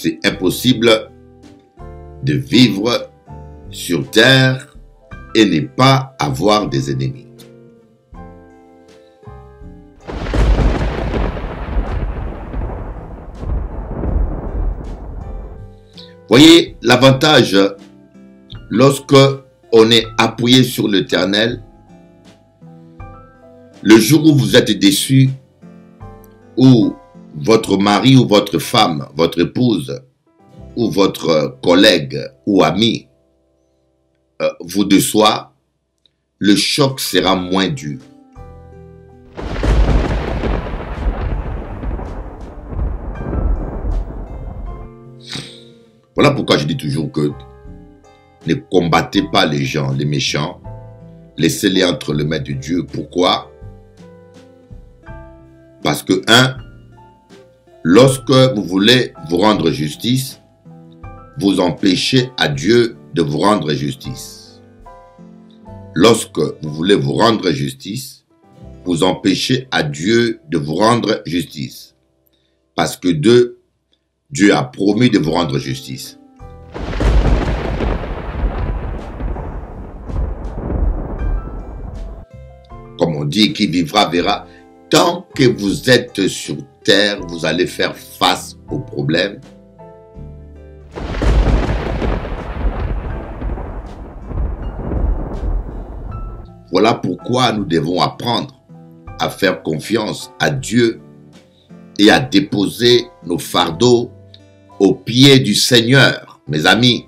C'est impossible de vivre sur terre et ne pas avoir des ennemis. Voyez l'avantage lorsque on est appuyé sur l'Éternel. Le jour où vous êtes déçu, ou votre mari ou votre femme, votre épouse, ou votre collègue ou ami vous déçoit, le choc sera moins dur. Voilà pourquoi je dis toujours que ne combattez pas les gens, les méchants, laissez-les entre les mains de Dieu. Pourquoi? Parce que, lorsque vous voulez vous rendre justice, vous empêchez à Dieu de vous rendre justice. Lorsque vous voulez vous rendre justice, vous empêchez à Dieu de vous rendre justice. Parce que Dieu a promis de vous rendre justice. Comme on dit, qui vivra verra. Tant que vous êtes sur terre, vous allez faire face aux problèmes. Voilà pourquoi nous devons apprendre à faire confiance à Dieu et à déposer nos fardeaux aux pieds du Seigneur. Mes amis,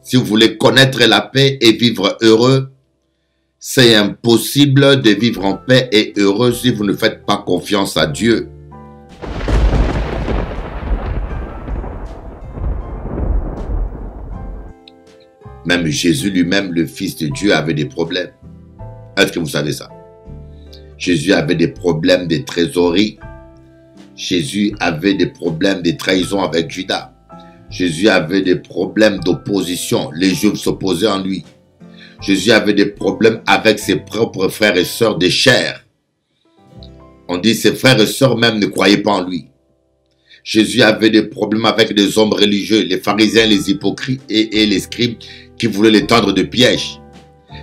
si vous voulez connaître la paix et vivre heureux, c'est impossible de vivre en paix et heureux si vous ne faites pas confiance à Dieu. Même Jésus lui-même, le Fils de Dieu, avait des problèmes. Est-ce que vous savez ça? Jésus avait des problèmes de trésorerie. Jésus avait des problèmes de trahison avec Judas. Jésus avait des problèmes d'opposition. Les Juifs s'opposaient en lui. Jésus avait des problèmes avec ses propres frères et sœurs de chair. On dit ses frères et sœurs même ne croyaient pas en lui. Jésus avait des problèmes avec des hommes religieux, les pharisiens, les hypocrites et les scribes qui voulaient les tendre de pièges.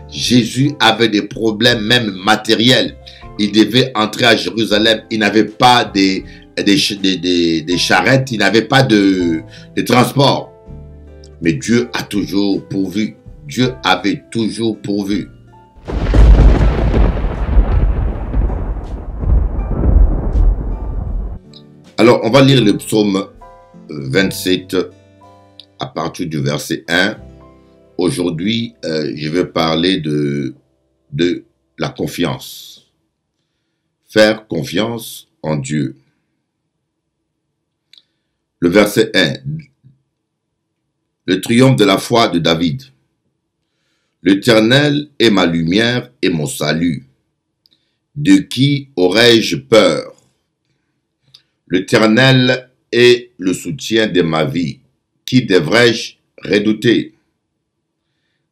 Jésus avait des problèmes même matériels. Il devait entrer à Jérusalem. Il n'avait pas des charrettes, il n'avait pas de transport. Mais Dieu a toujours pourvu. Dieu avait toujours pourvu. Alors, on va lire le psaume 27 à partir du verset 1. Aujourd'hui, je vais parler de la confiance. Faire confiance en Dieu. Le verset 1. Le triomphe de la foi de David. L'Éternel est ma lumière et mon salut. De qui aurais-je peur? L'Éternel est le soutien de ma vie. Qui devrais-je redouter?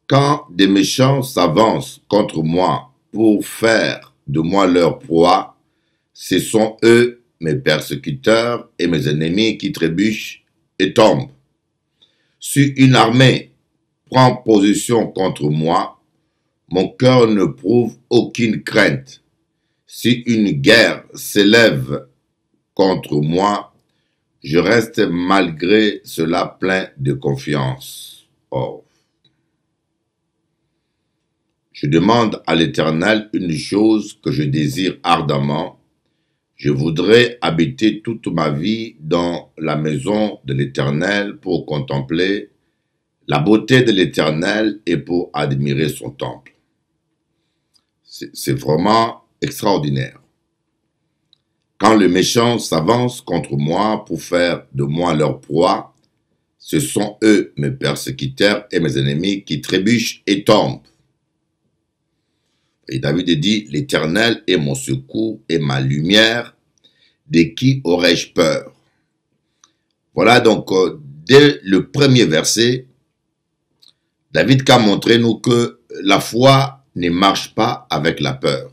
Quand des méchants s'avancent contre moi pour faire de moi leur proie, ce sont eux, mes persécuteurs et mes ennemis, qui trébuchent et tombent. Si une armée prend position contre moi, mon cœur ne prouve aucune crainte. Si une guerre s'élève contre moi, je reste malgré cela plein de confiance. Oh. Je demande à l'Éternel une chose que je désire ardemment. Je voudrais habiter toute ma vie dans la maison de l'Éternel pour contempler la beauté de l'Éternel et pour admirer son temple. C'est vraiment extraordinaire. Quand les méchants s'avancent contre moi pour faire de moi leur proie, ce sont eux, mes persécuteurs et mes ennemis, qui trébuchent et tombent. Et David dit, l'Éternel est mon secours et ma lumière, de qui aurais-je peur? Voilà donc, dès le premier verset, David a montré nous que la foi ne marche pas avec la peur.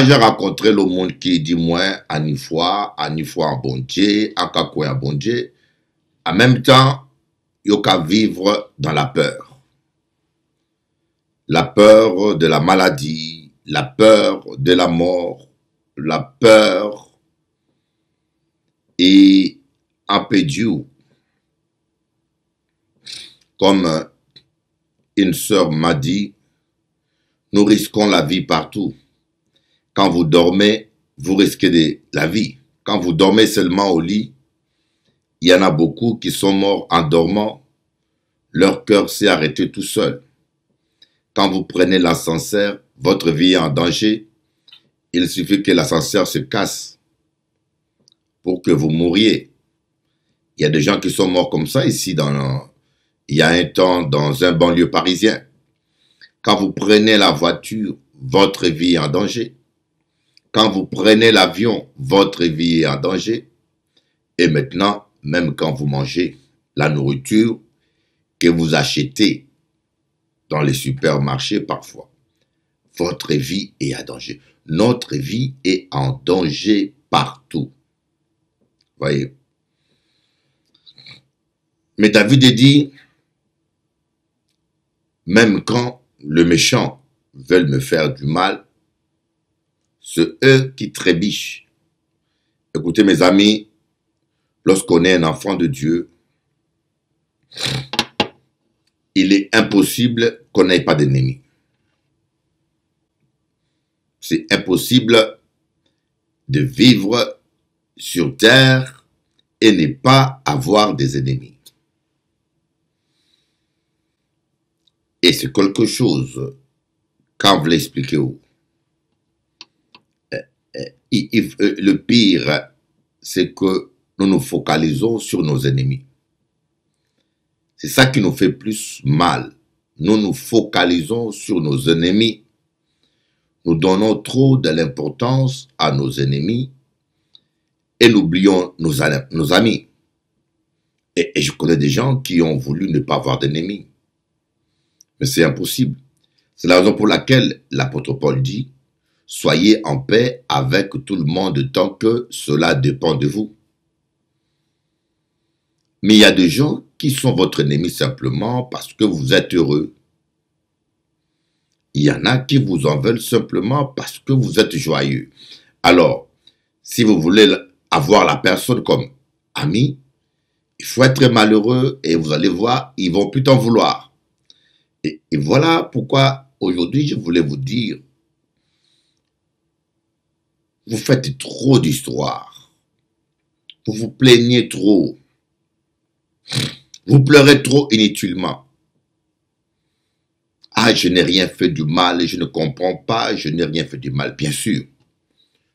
j'ai rencontré le monde qui dit moins à ni foi en bon Dieu, à quoi en bon Dieu. En même temps, il y a qu'à vivre dans la peur. La peur de la maladie, la peur de la mort, la peur et un peu Dieu. Comme une sœur m'a dit, nous risquons la vie partout. Quand vous dormez, vous risquez la vie. Quand vous dormez seulement au lit, il y en a beaucoup qui sont morts en dormant. Leur cœur s'est arrêté tout seul. Quand vous prenez l'ascenseur, votre vie est en danger. Il suffit que l'ascenseur se casse pour que vous mouriez. Il y a des gens qui sont morts comme ça ici, il y a un temps, dans un banlieue parisien. Quand vous prenez la voiture, votre vie est en danger. Quand vous prenez l'avion, votre vie est en danger. Et maintenant, même quand vous mangez la nourriture que vous achetez dans les supermarchés parfois, votre vie est en danger. Notre vie est en danger partout. Voyez. Mais David dit, même quand le méchant veut me faire du mal, c'est eux qui trébichent. Écoutez mes amis, lorsqu'on est un enfant de Dieu, il est impossible qu'on n'ait pas d'ennemis. C'est impossible de vivre sur terre et ne pas avoir des ennemis. Et c'est quelque chose, quand vous l'expliquez, le pire, c'est que nous nous focalisons sur nos ennemis. C'est ça qui nous fait plus mal. Nous nous focalisons sur nos ennemis. Nous donnons trop de l'importance à nos ennemis et nous oublions nos amis. Et je connais des gens qui ont voulu ne pas avoir d'ennemis. Mais c'est impossible. C'est la raison pour laquelle l'apôtre Paul dit « Soyez en paix avec tout le monde tant que cela dépend de vous. » Mais il y a des gens qui sont votre ennemi simplement parce que vous êtes heureux. Il y en a qui vous en veulent simplement parce que vous êtes joyeux. Alors, si vous voulez avoir la personne comme ami, il faut être malheureux et vous allez voir, ils vont plus t'en vouloir. Et voilà pourquoi aujourd'hui je voulais vous dire, vous faites trop d'histoires, vous vous plaignez trop, vous pleurez trop inutilement. Ah, je n'ai rien fait du mal, je ne comprends pas, je n'ai rien fait du mal. Bien sûr,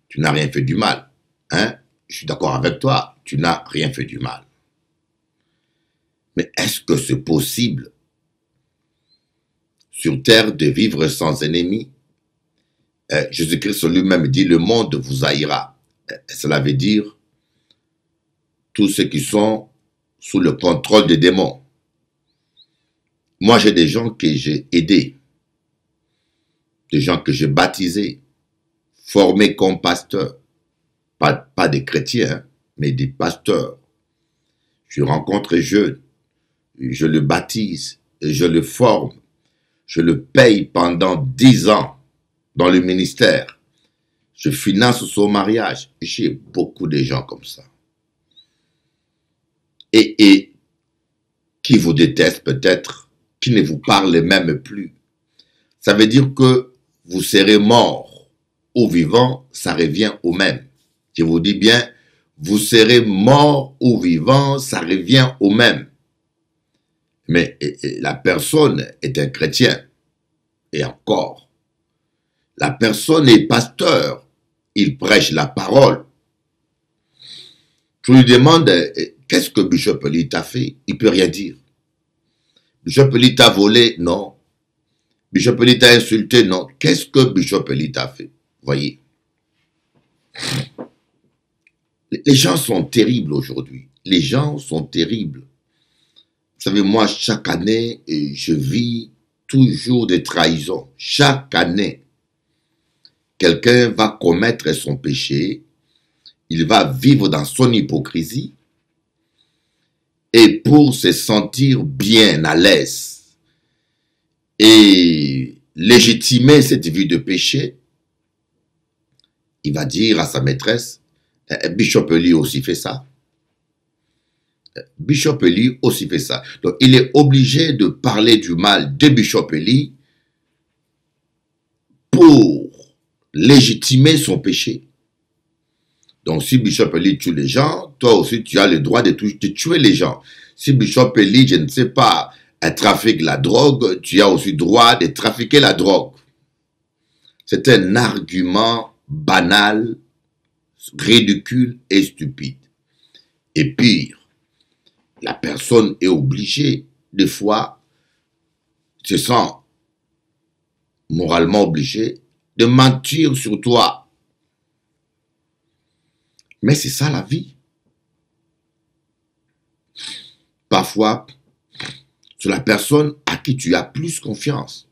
tu n'as rien fait du mal. Hein? Je suis d'accord avec toi, tu n'as rien fait du mal. Mais est-ce que c'est possible sur terre de vivre sans ennemis? Jésus-Christ lui-même dit, le monde vous haïra. Cela veut dire tous ceux qui sont sous le contrôle des démons. Moi, j'ai des gens que j'ai aidés, des gens que j'ai baptisés, formés comme pasteurs. Pas des chrétiens, hein, mais des pasteurs. Je rencontre un jeune, je le baptise, et je le forme, je le paye pendant 10 ans dans le ministère. Je finance son mariage. J'ai beaucoup de gens comme ça. Et qui vous détestent peut-être, qui ne vous parlent même plus. Ça veut dire que vous serez mort ou vivant, ça revient au même. Je vous dis bien, vous serez mort ou vivant, ça revient au même. Mais la personne est un chrétien. Et encore, la personne est pasteur. Il prêche la parole. Je lui demande, qu'est-ce que Bishop Lee t'a fait? Il ne peut rien dire. Bishop Lee t'a volé? Non. Bishop Lee t'a insulté? Non. Qu'est-ce que Bishop Lee t'a fait? Voyez. Les gens sont terribles aujourd'hui. Les gens sont terribles. Vous savez, moi, chaque année, je vis toujours des trahisons. Chaque année. quelqu'un va commettre son péché, il va vivre dans son hypocrisie, et pour se sentir bien à l'aise et légitimer cette vie de péché, il va dire à sa maîtresse, Bishop Eli aussi fait ça. Bishop Eli aussi fait ça. Donc, il est obligé de parler du mal de Bishop Eli pour légitimer son péché. Donc, si Bishop Eli tue les gens, toi aussi, tu as le droit de tuer les gens. Si Bishop Eli, je ne sais pas, trafique la drogue, tu as aussi le droit de trafiquer la drogue. C'est un argument banal, ridicule et stupide. Et pire, la personne est obligée, des fois, se sent moralement obligée de mentir sur toi. Mais c'est ça la vie. Parfois, c'est la personne à qui tu as plus confiance.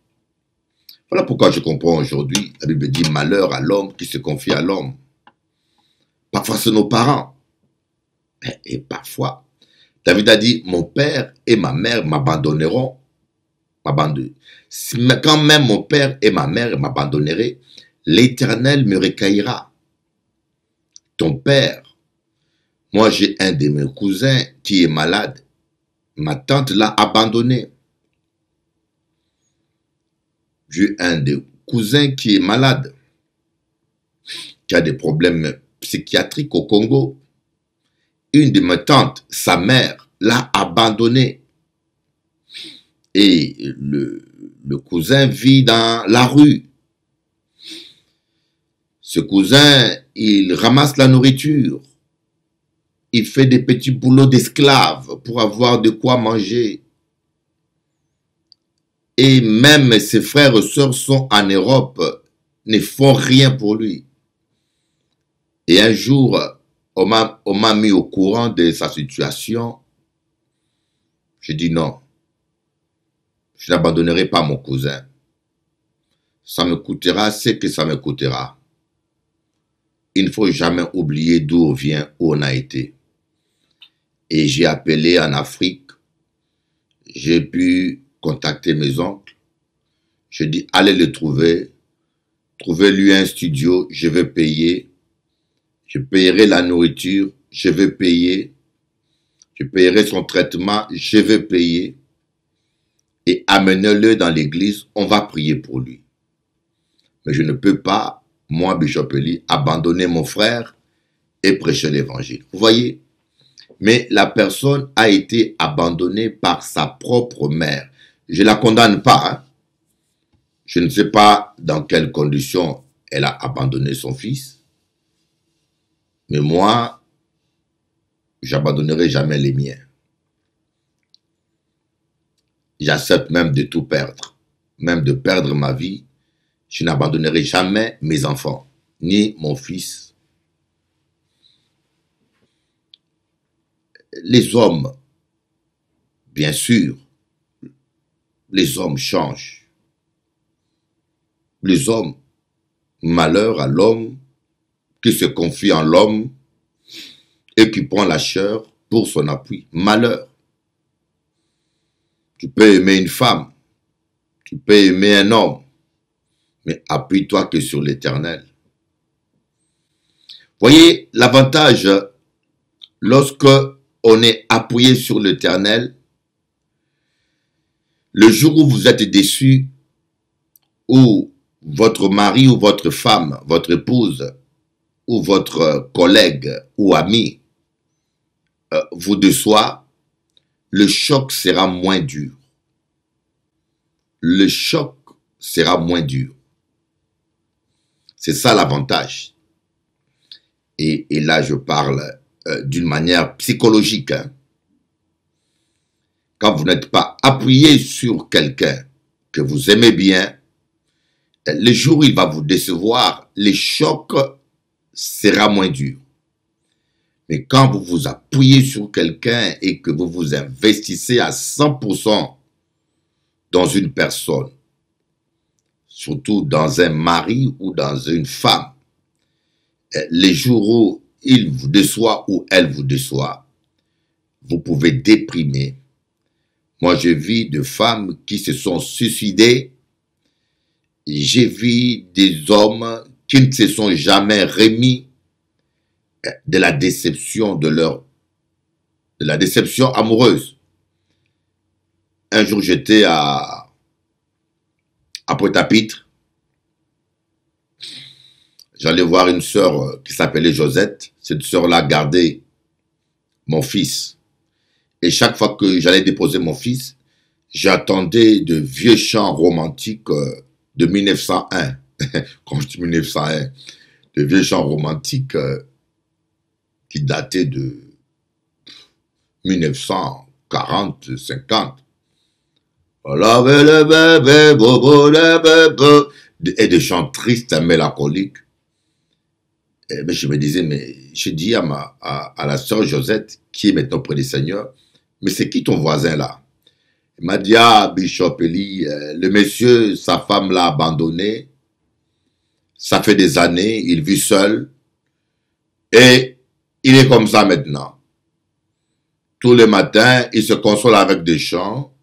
Voilà pourquoi je comprends aujourd'hui, la Bible dit malheur à l'homme qui se confie à l'homme. Parfois, c'est nos parents. Et parfois, David a dit, mon père et ma mère m'abandonneront. Quand même mon père et ma mère m'abandonneraient, l'Éternel me recueillera. Ton père, moi j'ai un de mes cousins qui est malade. Ma tante l'a abandonné. J'ai un des cousins qui est malade, qui a des problèmes psychiatriques au Congo. Une de mes tantes, sa mère, l'a abandonné. Et le cousin vit dans la rue. Ce cousin, il ramasse la nourriture. Il fait des petits boulots d'esclave pour avoir de quoi manger. Et même ses frères et sœurs sont en Europe, ne font rien pour lui. Et un jour, on m'a mis au courant de sa situation. J'ai dit non, je n'abandonnerai pas mon cousin. Ça me coûtera ce que ça me coûtera. Il ne faut jamais oublier d'où on vient, où on a été. Et j'ai appelé en Afrique. J'ai pu contacter mes oncles. Je dis, allez le trouver. Trouvez-lui un studio, je vais payer. Je payerai la nourriture, je vais payer. Je payerai son traitement, je vais payer. Et amenez-le dans l'église, on va prier pour lui. Mais je ne peux pas, moi, Bishop Eli, abandonner mon frère et prêcher l'évangile. Vous voyez? Mais la personne a été abandonnée par sa propre mère. Je ne la condamne pas. Hein? Je ne sais pas dans quelles conditions elle a abandonné son fils. Mais moi, j'abandonnerai jamais les miens. J'accepte même de tout perdre. Même de perdre ma vie. Je n'abandonnerai jamais mes enfants, ni mon fils. Les hommes, bien sûr, les hommes changent. Les hommes, malheur à l'homme qui se confie en l'homme et qui prend la chair pour son appui. Malheur. Tu peux aimer une femme, tu peux aimer un homme, mais appuie-toi que sur l'Éternel. Voyez, l'avantage, lorsque on est appuyé sur l'Éternel, le jour où vous êtes déçu, ou votre mari ou votre femme, votre épouse, ou votre collègue ou ami vous déçoit, le choc sera moins dur. Le choc sera moins dur. C'est ça l'avantage. Et là, je parle d'une manière psychologique. Hein. Quand vous n'êtes pas appuyé sur quelqu'un que vous aimez bien, le jour où il va vous décevoir, le choc sera moins dur. Mais quand vous vous appuyez sur quelqu'un et que vous vous investissez à 100% dans une personne, surtout dans un mari ou dans une femme. Les jours où il vous déçoit ou elle vous déçoit, vous pouvez déprimer. Moi, je vis de femmes qui se sont suicidées. J'ai vu des hommes qui ne se sont jamais remis de la déception amoureuse. Un jour, j'étais à Pointe-à-Pitre. J'allais voir une sœur qui s'appelait Josette. Cette sœur-là gardait mon fils. Et chaque fois que j'allais déposer mon fils, j'attendais de vieux chants romantiques de 1901. Quand je dis 1901, de vieux chants romantiques qui dataient de 1940, 50. Et des chants tristes et mélancoliques. Et ben, je me disais, mais je dis à la sœur Josette, qui est maintenant près du Seigneur, mais c'est qui ton voisin là? Il m'a dit, ah, Bishop Eli, le monsieur, sa femme l'a abandonné, ça fait des années, il vit seul, et il est comme ça maintenant. Tous les matins, il se console avec des chants,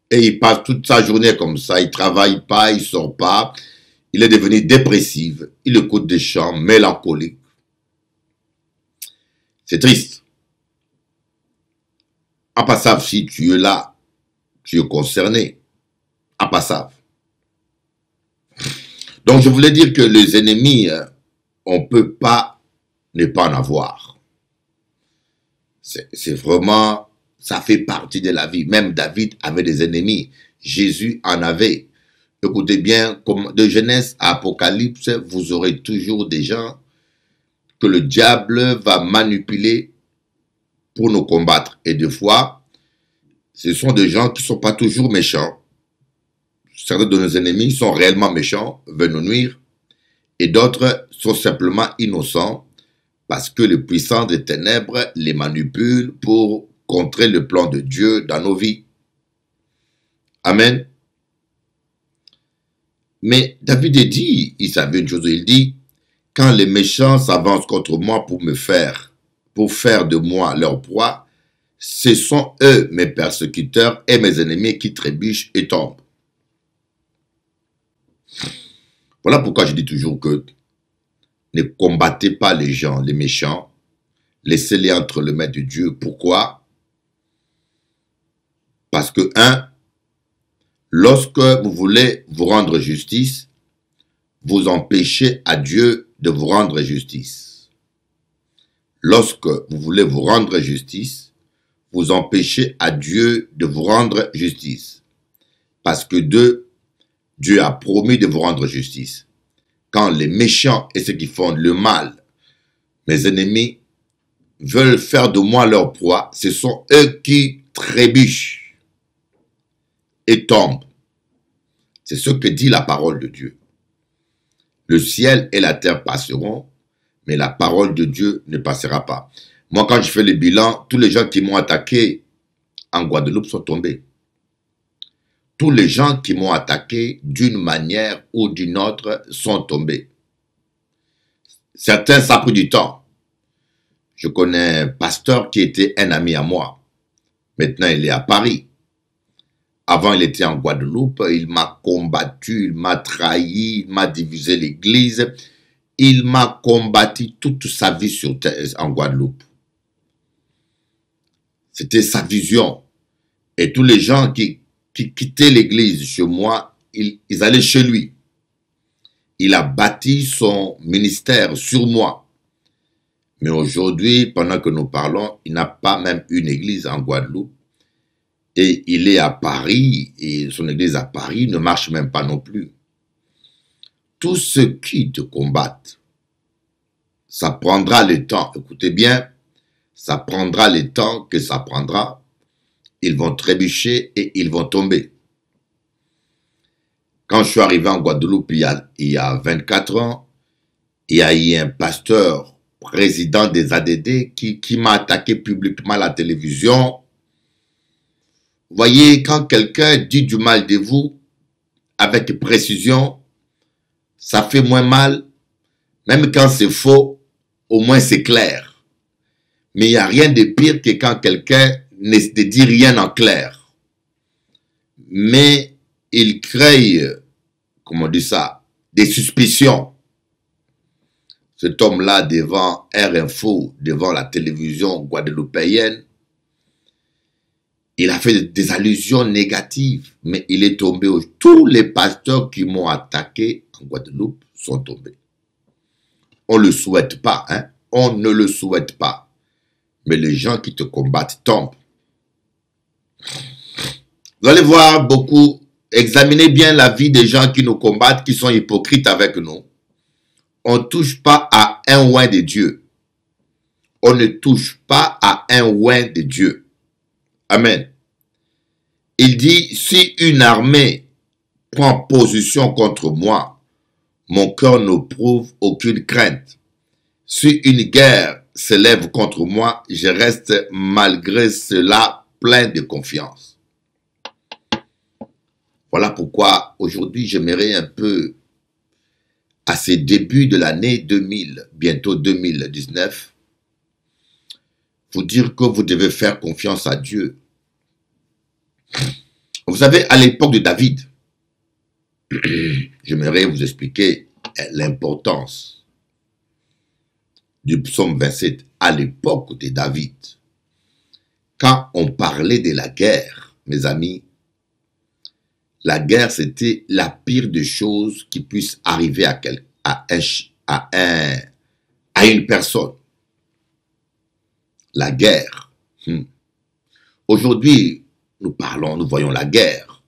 et il passe toute sa journée comme ça, il ne travaille pas, il ne sort pas, il est devenu dépressif, il écoute des chants mélancoliques. C'est triste. En passant, si tu es là, tu es concerné. En passant. Donc, je voulais dire que les ennemis, on ne peut pas ne pas en avoir. C'est vraiment, ça fait partie de la vie. Même David avait des ennemis. Jésus en avait. Écoutez bien, comme de Genèse à Apocalypse, vous aurez toujours des gens que le diable va manipuler pour nous combattre. Et des fois, ce sont des gens qui ne sont pas toujours méchants. Certains de nos ennemis sont réellement méchants, veulent nous nuire. Et d'autres sont simplement innocents parce que le puissant des ténèbres les manipule pour contrer le plan de Dieu dans nos vies. Amen. Mais David a dit, il savait une chose, il dit, quand les méchants s'avancent contre moi pour faire de moi leur proie, ce sont eux, mes persécuteurs et mes ennemis qui trébuchent et tombent. Voilà pourquoi je dis toujours que ne combattez pas les gens, les méchants, laissez-les entre les mains de Dieu. Pourquoi? Parce que, lorsque vous voulez vous rendre justice, vous empêchez à Dieu de vous rendre justice. Lorsque vous voulez vous rendre justice, vous empêchez à Dieu de vous rendre justice. Parce que Dieu a promis de vous rendre justice. Quand les méchants et ceux qui font le mal, mes ennemis, veulent faire de moi leur proie, ce sont eux qui trébuchent et tombent. C'est ce que dit la parole de Dieu. Le ciel et la terre passeront, mais la parole de Dieu ne passera pas. Moi, quand je fais le bilan, tous les gens qui m'ont attaqué en Guadeloupe sont tombés. Tous les gens qui m'ont attaqué d'une manière ou d'une autre sont tombés. Certains, ça a pris du temps. Je connais un pasteur qui était un ami à moi. Maintenant, il est à Paris. Avant, il était en Guadeloupe. Il m'a combattu, il m'a trahi, il m'a divisé l'église. Il m'a combattu toute sa vie sur terre, en Guadeloupe. C'était sa vision. Et tous les gens qui quittaient l'église chez moi, ils allaient chez lui. Il a bâti son ministère sur moi. Mais aujourd'hui, pendant que nous parlons, il n'a pas même une église en Guadeloupe. Et il est à Paris, et son église à Paris ne marche même pas non plus. Tous ceux qui te combattent, ça prendra le temps. Écoutez bien, ça prendra le temps que ça prendra. Ils vont trébucher et ils vont tomber. Quand je suis arrivé en Guadeloupe il y a 24 ans, il y a eu un pasteur, président des ADD, qui m'a attaqué publiquement à la télévision. Vous voyez, quand quelqu'un dit du mal de vous, avec précision, ça fait moins mal. Même quand c'est faux, au moins c'est clair. Mais il n'y a rien de pire que quand quelqu'un ne dit rien en clair. Mais il crée, comment on dit ça, des suspicions. Cet homme-là, devant R-Info, devant la télévision guadeloupéenne, il a fait des allusions négatives, mais il est tombé. Tous les pasteurs qui m'ont attaqué en Guadeloupe sont tombés. On ne le souhaite pas, hein? On ne le souhaite pas. Mais les gens qui te combattent tombent. Vous allez voir beaucoup, examinez bien la vie des gens qui nous combattent, qui sont hypocrites avec nous. On ne touche pas à un oin de Dieu. On ne touche pas à un oin de Dieu. Amen. Il dit, si une armée prend position contre moi, mon cœur n'éprouve aucune crainte. Si une guerre s'élève contre moi, je reste malgré cela plein de confiance. Voilà pourquoi aujourd'hui j'aimerais un peu, à ces débuts de l'année 2000, bientôt 2019, vous dire que vous devez faire confiance à Dieu. Vous savez, à l'époque de David, j'aimerais vous expliquer l'importance du psaume 27. À l'époque de David, quand on parlait de la guerre, mes amis, la guerre, c'était la pire des choses qui puisse arriver à une personne. La guerre. Aujourd'hui, nous voyons la guerre.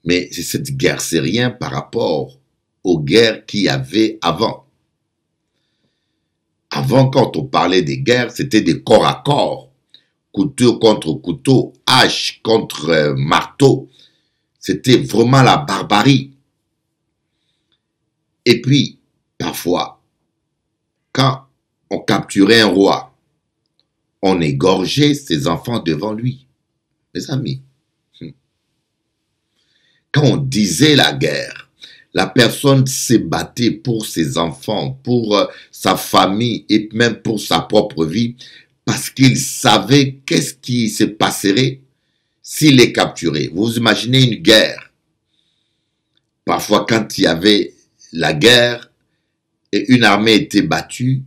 Mais cette guerre, c'est rien par rapport aux guerres qu'il y avait avant. Avant, quand on parlait des guerres, c'était des corps à corps. Couteau contre couteau, hache contre marteau. C'était vraiment la barbarie. Et puis, parfois, quand on capturait un roi, on égorgeait ses enfants devant lui. Mes amis, quand on disait la guerre, la personne se battait pour ses enfants, pour sa famille et même pour sa propre vie, parce qu'il savait qu'est-ce qui se passerait s'il est capturé. Vous imaginez une guerre. Parfois, quand il y avait la guerre et une armée était battue,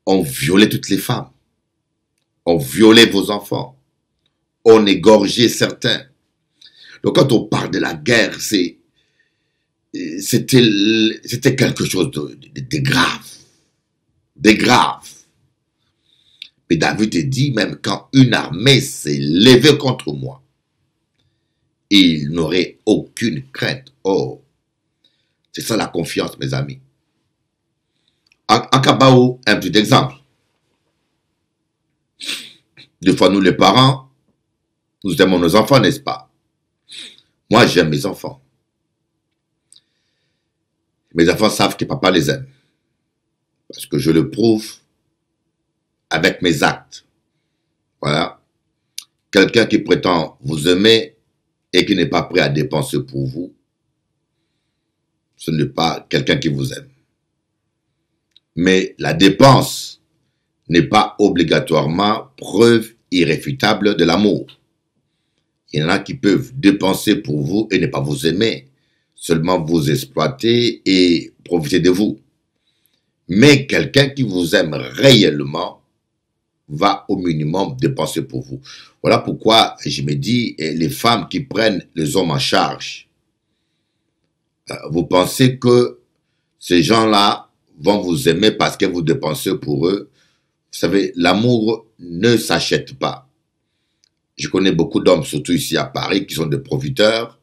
on violait toutes les femmes. On violait vos enfants. On égorgeait certains. Donc, quand on parle de la guerre, c'était quelque chose de grave. De grave. Mais David dit, même quand une armée s'est levée contre moi, il n'aurait aucune crainte. Oh, c'est ça la confiance, mes amis. En Kabaou, un petit exemple. Des fois, nous les parents, nous aimons nos enfants, n'est-ce pas? Moi, j'aime mes enfants. Mes enfants savent que papa les aime. Parce que je le prouve avec mes actes. Voilà. Quelqu'un qui prétend vous aimer et qui n'est pas prêt à dépenser pour vous, ce n'est pas quelqu'un qui vous aime. Mais la dépense n'est pas obligatoirement preuve irréfutable de l'amour. Il y en a qui peuvent dépenser pour vous et ne pas vous aimer, seulement vous exploiter et profiter de vous. Mais quelqu'un qui vous aime réellement va au minimum dépenser pour vous. Voilà pourquoi je me dis, les femmes qui prennent les hommes en charge, vous pensez que ces gens-là vont vous aimer parce que vous dépensez pour eux. Vous savez, l'amour ne s'achète pas. Je connais beaucoup d'hommes, surtout ici à Paris, qui sont des profiteurs.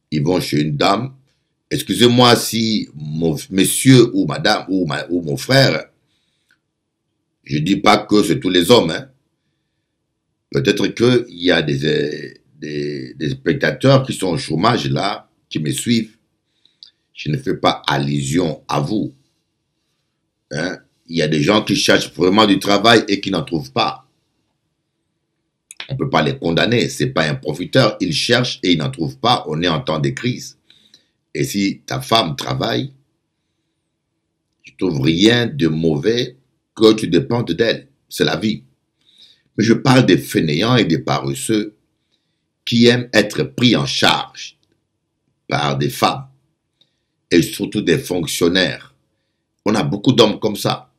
Ils vont chez une dame. Excusez-moi si monsieur ou madame ou mon frère, je ne dis pas que c'est tous les hommes. Hein. Peut-être qu'il y a des spectateurs qui sont au chômage là, qui me suivent. Je ne fais pas allusion à vous. Hein. Il y a des gens qui cherchent vraiment du travail et qui n'en trouvent pas. On ne peut pas les condamner. Ce n'est pas un profiteur. Il cherche et il n'en trouve pas. On est en temps de crise. Et si ta femme travaille, trouve rien de mauvais que tu dépendes d'elle. C'est la vie. Mais je parle des fainéants et des paresseux qui aiment être pris en charge par des femmes et surtout des fonctionnaires. On a beaucoup d'hommes comme ça,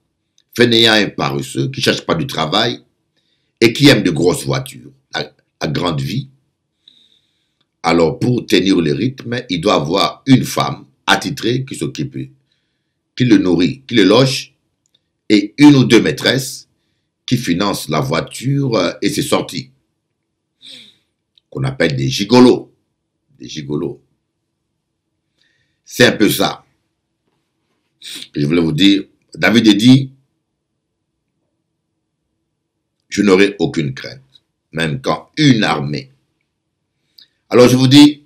fainéants et paresseux, qui ne cherchent pas du travail et qui aiment de grosses voitures, à grande vie. Alors, pour tenir le rythme, il doit avoir une femme attitrée qui s'occupe, qui le nourrit, qui le loge, et une ou deux maîtresses qui financent la voiture et ses sorties, qu'on appelle des gigolos. Des gigolos. C'est un peu ça que je voulais vous dire. David a dit, je n'aurai aucune crainte, même quand une armée. Alors je vous dis,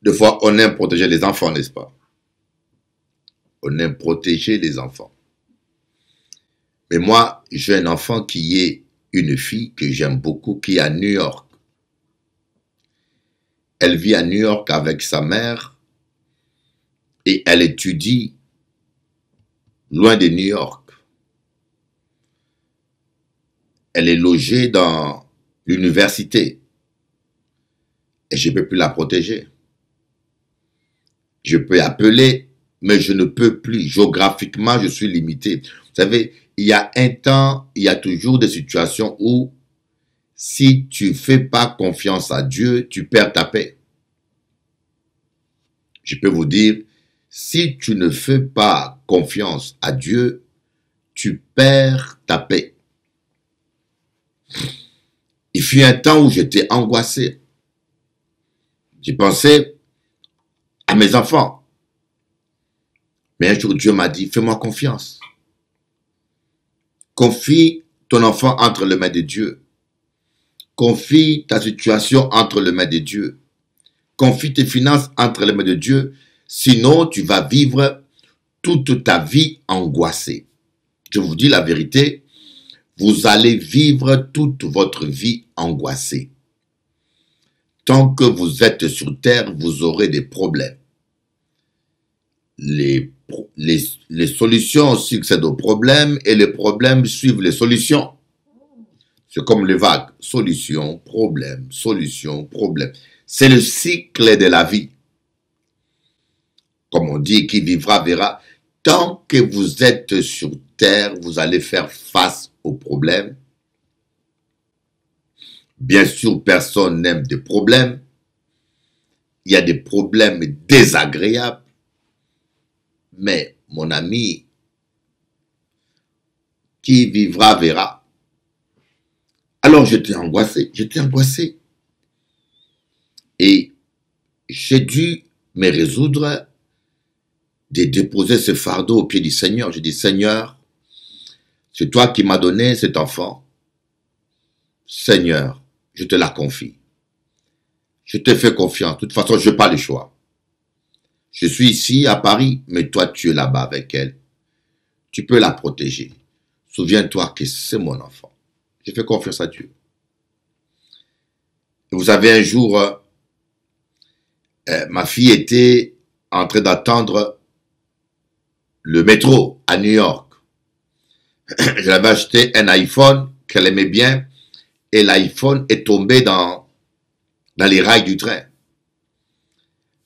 des fois on aime protéger les enfants, n'est-ce pas? On aime protéger les enfants. Mais moi, j'ai un enfant qui est une fille que j'aime beaucoup, qui est à New York. Elle vit à New York avec sa mère et elle étudie loin de New York. Elle est logée dans l'université et je ne peux plus la protéger. Je peux appeler, mais je ne peux plus. Géographiquement, je suis limité. Vous savez, il y a un temps, il y a toujours des situations où si tu ne fais pas confiance à Dieu, tu perds ta paix. Je peux vous dire, si tu ne fais pas confiance à Dieu, tu perds ta paix. Il fut un temps où j'étais angoissé. J'ai pensé à mes enfants. Mais un jour, Dieu m'a dit, fais-moi confiance. Confie ton enfant entre les mains de Dieu. Confie ta situation entre les mains de Dieu. Confie tes finances entre les mains de Dieu. Sinon, tu vas vivre toute ta vie angoissée. Je vous dis la vérité, vous allez vivre toute votre vie angoissée. Tant que vous êtes sur terre, vous aurez des problèmes. Les solutions succèdent aux problèmes et les problèmes suivent les solutions. C'est comme les vagues. Solution, problème, solution, problème. C'est le cycle de la vie. Comme on dit, qui vivra verra. Tant que vous êtes sur terre, vous allez faire face aux problèmes. Bien sûr, personne n'aime des problèmes. Il y a des problèmes désagréables. Mais, mon ami, qui vivra verra. Alors, j'étais angoissé. Et j'ai dû me résoudre de déposer ce fardeau au pied du Seigneur. Je dis, Seigneur, c'est toi qui m'as donné cet enfant. Seigneur, je te la confie. Je te fais confiance. De toute façon, je n'ai pas le choix. Je suis ici à Paris, mais toi, tu es là-bas avec elle. Tu peux la protéger. Souviens-toi que c'est mon enfant. Je fais confiance à Dieu. Et vous savez, un jour, ma fille était en train d'attendre le métro à New York. Je l'avais acheté un iPhone qu'elle aimait bien et l'iPhone est tombé dans les rails du train.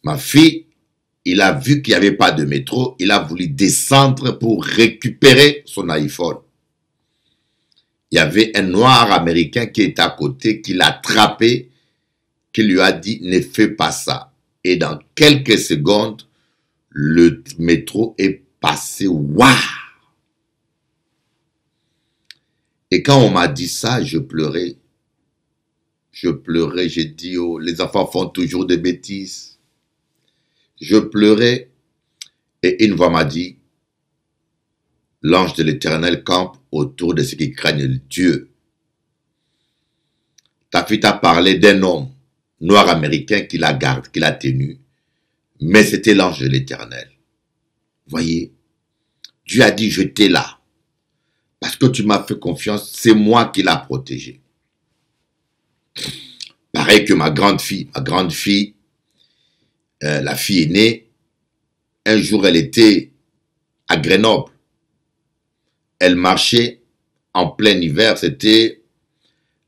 Ma fille, il a vu qu'il n'y avait pas de métro, il a voulu descendre pour récupérer son iPhone. Il y avait un noir américain qui était à côté, qui l'a attrapé, qui lui a dit « Ne fais pas ça ». Et dans quelques secondes, le métro est passé. Waouh! Et quand on m'a dit ça, je pleurais. J'ai dit, oh, les enfants font toujours des bêtises. Je pleurais et une voix m'a dit, l'ange de l'Éternel campe autour de ceux qui craignent Dieu. Ta fille t'a parlé d'un homme noir américain qui la garde, qui l'a tenu, mais c'était l'ange de l'Éternel. Voyez, Dieu a dit, je t'ai là. Parce que tu m'as fait confiance, c'est moi qui l'ai protégé. Pareil que ma grande fille, la fille aînée, un jour elle était à Grenoble. Elle marchait en plein hiver. C'était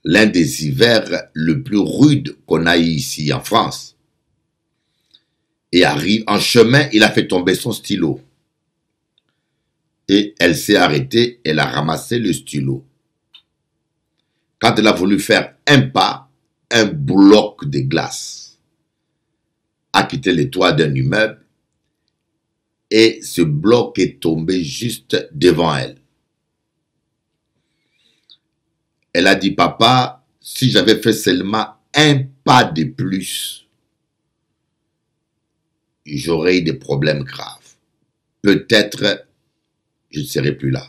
l'un des hivers le plus rude qu'on a eu ici en France. Et arrive en chemin, il a fait tomber son stylo. Et elle s'est arrêtée, elle a ramassé le stylo. Quand elle a voulu faire un pas, un bloc de glace a quitté le toit d'un immeuble et ce bloc est tombé juste devant elle. Elle a dit, papa, si j'avais fait seulement un pas de plus, j'aurais eu des problèmes graves. Peut-être, je ne serais plus là.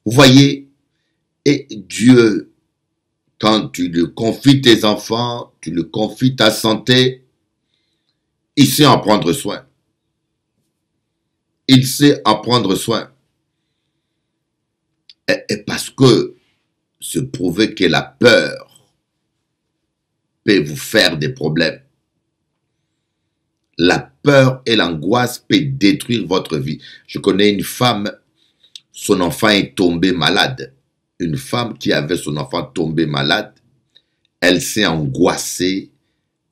Vous voyez, et Dieu, quand tu lui confies tes enfants, tu lui confies ta santé, il sait en prendre soin. Il sait en prendre soin. Et parce que se prouver que la peur peut vous faire des problèmes. La peur et l'angoisse peuvent détruire votre vie. Je connais une femme, son enfant est tombé malade. Une femme qui avait son enfant tombé malade, elle s'est angoissée,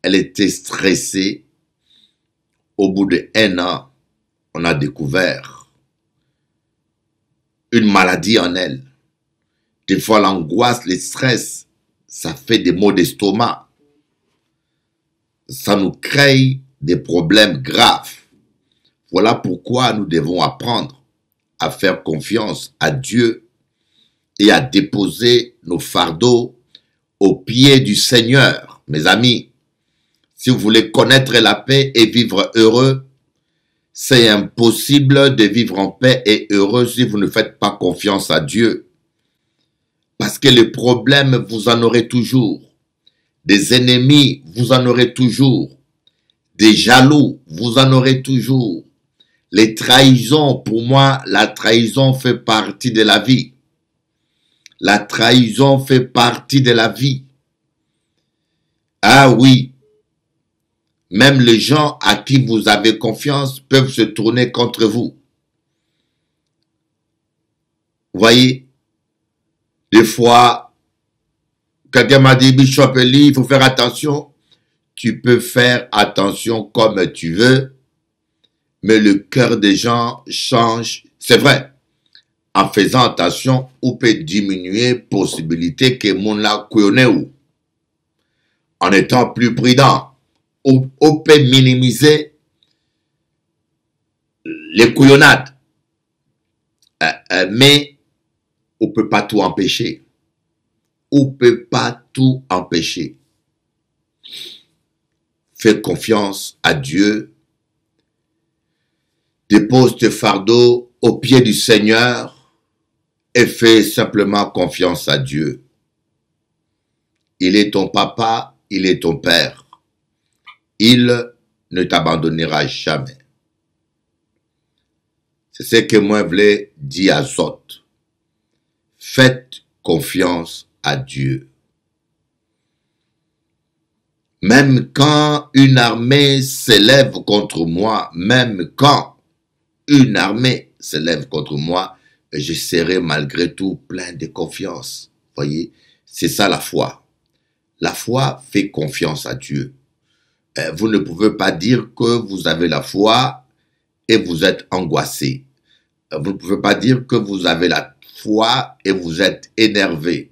elle était stressée. Au bout d'1 an, on a découvert une maladie en elle. Des fois, l'angoisse, le stress, ça fait des maux d'estomac. Ça nous crée des problèmes graves. Voilà pourquoi nous devons apprendre à faire confiance à Dieu et à déposer nos fardeaux aux pieds du Seigneur. Mes amis, si vous voulez connaître la paix et vivre heureux, c'est impossible de vivre en paix et heureux si vous ne faites pas confiance à Dieu. Parce que les problèmes, vous en aurez toujours. Des ennemis, vous en aurez toujours. Des jaloux, vous en aurez toujours. Les trahisons, pour moi, la trahison fait partie de la vie. La trahison fait partie de la vie. Ah oui, même les gens à qui vous avez confiance peuvent se tourner contre vous. Vous voyez, des fois, quelqu'un m'a dit, Bishop Eli, il faut faire attention. Tu peux faire attention comme tu veux, mais le cœur des gens change. C'est vrai, en faisant attention, on peut diminuer possibilité que mon la ou. En étant plus prudent, on peut minimiser les couillonnades. Mais on ne peut pas tout empêcher. On ne peut pas tout empêcher. Fais confiance à Dieu. Dépose tes fardeaux aux pieds du Seigneur et fais simplement confiance à Dieu. Il est ton papa, il est ton père. Il ne t'abandonnera jamais. C'est ce que moi je voulais dire à Zot. Faites confiance à Dieu. Même quand une armée s'élève contre moi, même quand une armée s'élève contre moi, je serai malgré tout plein de confiance. Voyez, c'est ça la foi. La foi fait confiance à Dieu. Vous ne pouvez pas dire que vous avez la foi et vous êtes angoissé. Vous ne pouvez pas dire que vous avez la foi et vous êtes énervé.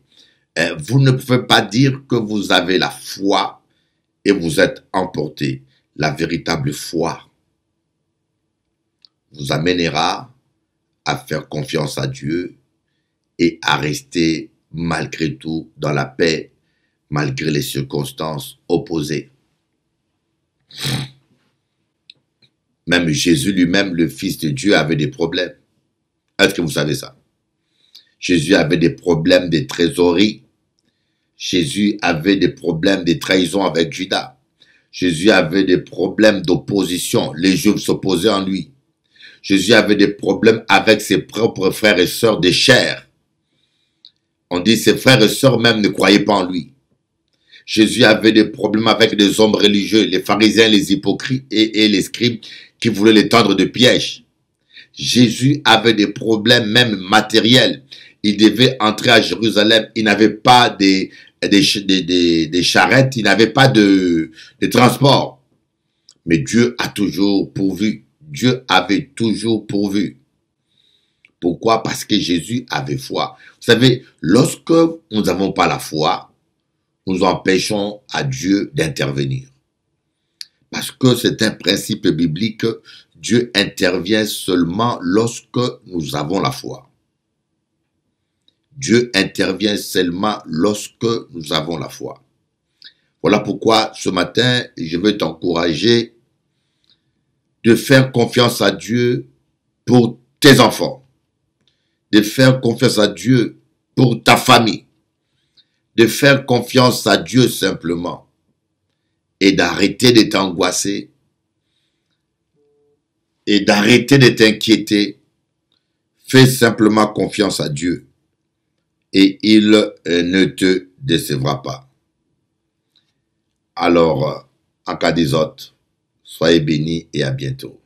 Vous ne pouvez pas dire que vous avez la foi et vous êtes emporté. La véritable foi vous amènera à faire confiance à Dieu et à rester malgré tout dans la paix, malgré les circonstances opposées. Même Jésus lui-même, le Fils de Dieu, avait des problèmes. Est-ce que vous savez ça? Jésus avait des problèmes de trésorerie. Jésus avait des problèmes de trahison avec Judas. Jésus avait des problèmes d'opposition. Les Juifs s'opposaient en lui. Jésus avait des problèmes avec ses propres frères et sœurs de chair. On dit ses frères et sœurs même ne croyaient pas en lui. Jésus avait des problèmes avec des hommes religieux, les pharisiens, les hypocrites et les scribes qui voulaient les tendre de pièges. Jésus avait des problèmes même matériels. Il devait entrer à Jérusalem. Il n'avait pas des charrettes, il n'avait pas de transport. Mais Dieu a toujours pourvu. Dieu avait toujours pourvu. Pourquoi? Parce que Jésus avait foi. Vous savez, lorsque nous n'avons pas la foi, nous empêchons à Dieu d'intervenir. Parce que c'est un principe biblique, Dieu intervient seulement lorsque nous avons la foi. Dieu intervient seulement lorsque nous avons la foi. Voilà pourquoi ce matin, je veux t'encourager de faire confiance à Dieu pour tes enfants, de faire confiance à Dieu pour ta famille, de faire confiance à Dieu simplement et d'arrêter de t'angoisser et d'arrêter de t'inquiéter. Fais simplement confiance à Dieu et il ne te décevra pas. Alors, en cas des autres, soyez bénis et à bientôt.